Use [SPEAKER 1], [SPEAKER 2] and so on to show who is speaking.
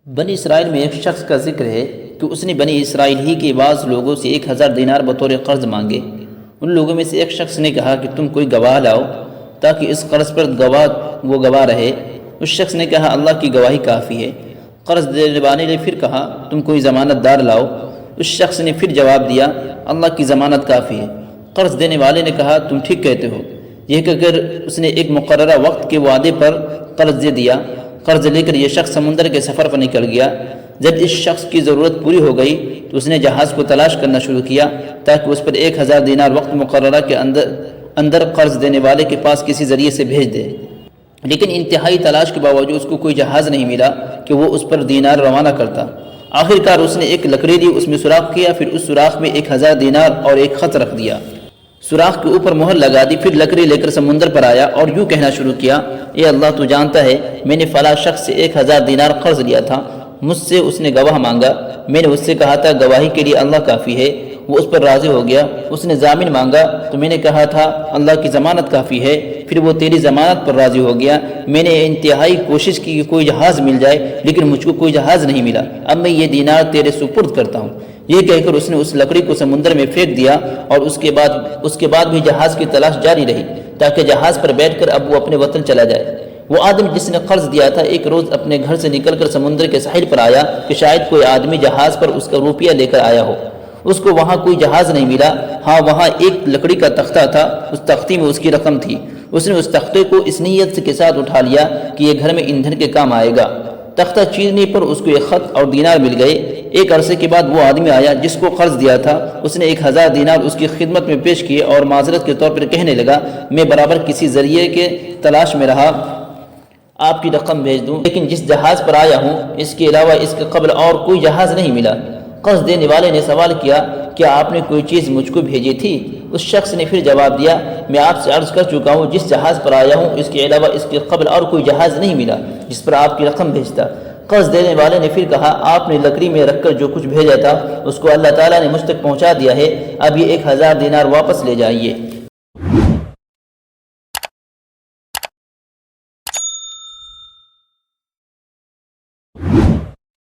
[SPEAKER 1] بنی اسرائیل میں ایک شخص کا ذکر ہے کہ اس نے بنی اسرائیل ہی کے بعض لوگوں سے 1000 دینار بطور قرض مانگے۔ ان لوگوں میں سے ایک شخص نے کہا کہ تم کوئی گواہ لاؤ تاکہ اس قرض پر وہ گواہ رہے۔ اس شخص نے کہا اللہ کی گواہی کافی ہے۔ قرض دینے والے نے پھر کہا تم کوئی ضمانت دار لاؤ۔ اس شخص نے پھر جواب دیا اللہ کی ضمانت کافی ہے۔ قرض دینے والے نے کہا تم ٹھیک کہتے ہو۔ یہ کہہ کر اس نے ایک مقررہ وقت کے وعدے پر قرض دے دیا۔ قرض لے کر یہ شخص سمندر کے سفر پر نکل گیا۔ جب اس شخص کی ضرورت پوری ہو گئی تو اس نے جہاز کو تلاش کرنا شروع کیا تاکہ اس پر 1000 دینار وقت مقررہ کے اندر قرض دینے والے کے پاس کسی ذریعے سے بھیج دے، لیکن انتہائی تلاش کے باوجود اس کو کوئی جہاز نہیں ملا کہ وہ اس پر دینار روانہ کرتا۔ آخر کار اس نے ایک لکڑی لی، اس میں سوراخ کیا، پھر اس سوراخ میں 1000 دینار اور ایک خط رکھ دیا، سوراخ کے اوپر مہر لگا دی، پھر لکڑی لے کر سمندر پر آیا اور یوں کہنا شروع کیا اے اللہ تو جانتا ہے میں نے فلاں شخص سے 1000 دینار قرض لیا تھا، مجھ سے اس نے گواہ مانگا، میں نے اس سے کہا تھا گواہی کے لیے اللہ کافی ہے، وہ اس پر راضی ہو گیا، اس نے ضامن مانگا تو میں نے کہا تھا اللہ کی ضمانت کافی ہے، پھر وہ تیری ضمانت پر راضی ہو گیا، میں نے انتہائی کوشش کی کہ کوئی جہاز مل جائے لیکن مجھ کو کوئی جہاز نہیں ملا، اب میں یہ دینار تیرے سپرد کرتا ہوں۔ یہ کہہ کر اس نے اس لکڑی کو سمندر میں پھینک دیا اور اس کے بعد بھی جہاز کی تلاش جاری رہی تاکہ جہاز پر بیٹھ کر اب وہ اپنے وطن چلا جائے۔ وہ آدمی جس نے قرض دیا تھا ایک روز اپنے گھر سے نکل کر سمندر کے ساحل پر آیا کہ شاید کوئی آدمی جہاز پر اس کا روپیہ لے کر آیا ہو۔ اس کو وہاں کوئی جہاز نہیں ملا، ہاں وہاں ایک لکڑی کا تختہ تھا، اس تختی میں اس کی رقم تھی۔ اس نے اس تختے کو اس نیت کے ساتھ اٹھا لیا کہ یہ گھر میں ایندھن کے کام آئے گا۔ تختہ چیرنے پر اس کو ایک خط اور دینار مل گئے۔ ایک عرصے کے بعد وہ آدمی آیا جس کو قرض دیا تھا، اس نے 1000 دینار اس کی خدمت میں پیش کیے اور معذرت کے طور پر کہنے لگا میں برابر کسی ذریعے کے تلاش میں رہا آپ کی رقم بھیج دوں، لیکن جس جہاز پر آیا ہوں اس کے علاوہ اس کے قبل اور کوئی جہاز نہیں ملا۔ قرض دینے والے نے سوال کیا کیا آپ نے کوئی چیز مجھ کو بھیجی تھی؟ اس شخص نے پھر جواب دیا میں آپ سے عرض کر چکا ہوں جس جہاز پر آیا ہوں اس کے علاوہ اس کے قبل اور کوئی جہاز نہیں ملا جس پر آپ کی رقم بھیجتا۔ قرض دینے والے نے پھر کہا آپ نے لکڑی میں رکھ کر جو کچھ بھیجا تھا اس کو اللہ تعالیٰ نے مجھ تک پہنچا دیا ہے، اب یہ 1000 دینار واپس لے جائیے۔